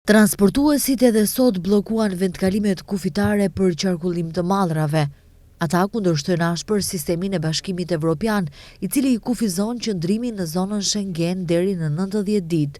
Transportuesit edhe sot blokuan vendkalimet kufitare për qarkullim të mallrave. Ata kundërshtojnë ashpër sistemin e Bashkimit Evropian, i cili i kufizon qëndrimin në zonën Schengen deri në 90 ditë.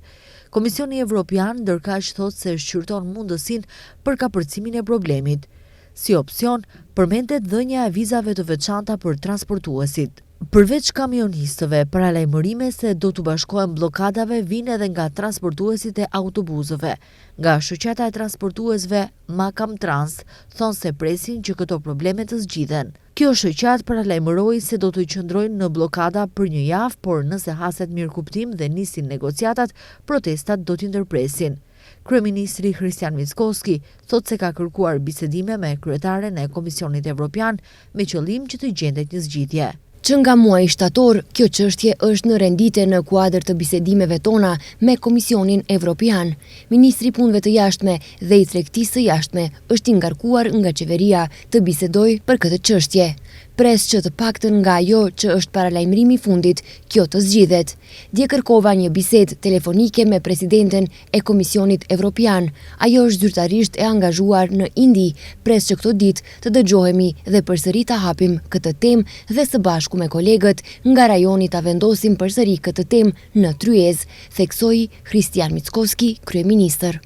Komisioni Evropian ndërkaq thotë se shqyrton mundësinë për kapërcimin e problemit. Si opsion, përmendet dhënia e vizave të veçanta për transportuesit. Përveç kamionistëve, paralajmërime se do të bashkohen blokadave vijnë edhe nga transportuesit e autobusëve. Nga shoqata e transportuesve Makam Trans thonë se presin që këto probleme të zgjidhen. Kjo shoqatë paralajmëroi se do të qëndrojnë në blokada për një javë, por nëse haset mirëkuptim dhe nisin negociatat, protestat do t'i ndërpresin. Kryeministri Kristian Mickoski thotë se ka kërkuar bisedime me kryetaren e Komisionit Evropian me qëllim që të gjendet një zgjidhje. Që nga muaji shtator, kjo çështje është në rendite në kuadër të bisedimeve tona me Komisionin Evropian. Ministri i Punëve të Jashtme dhe i Tregtisë së Jashtme është i ngarkuar nga qeveria të bisedojë për këtë çështje. Pres që të paktën nga ajo që është paralajmërimi i fundit, kjo të zgjidhet. Dje kërkova një bisedë telefonike me presidenten e Komisionit Evropian. Ajo është zyrtarisht e angazhuar në Indi, pres që këto ditë të dëgjohemi dhe përsëri ta hapim këtë temë dhe së bashku me kolegët nga rajoni ta vendosim përsëri këtë temë në tryezë, theksoi Kristian Mickoski, kryeministër.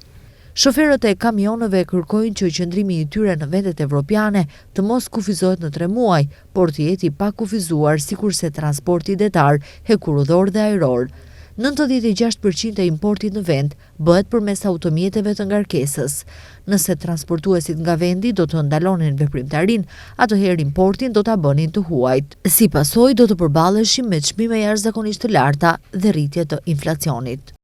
Shoferët e kamionëve kërkojnë që qëndrimi i tyre në vendet evropiane të mos kufizohet në 3 muaj, por të jetë i pakufizuar sikurse transporti detar, hekurudhor dhe ajror. 96% e importit në vend bëhet përmes automjeteve të ngarkesës. Nëse transportuesit nga vendi do të ndalonin veprimtarinë, atëherë importin do ta bënin të huajt. Si pasojë do të përballeshim me çmime jashtëzakonisht të larta dhe rritje të inflacionit.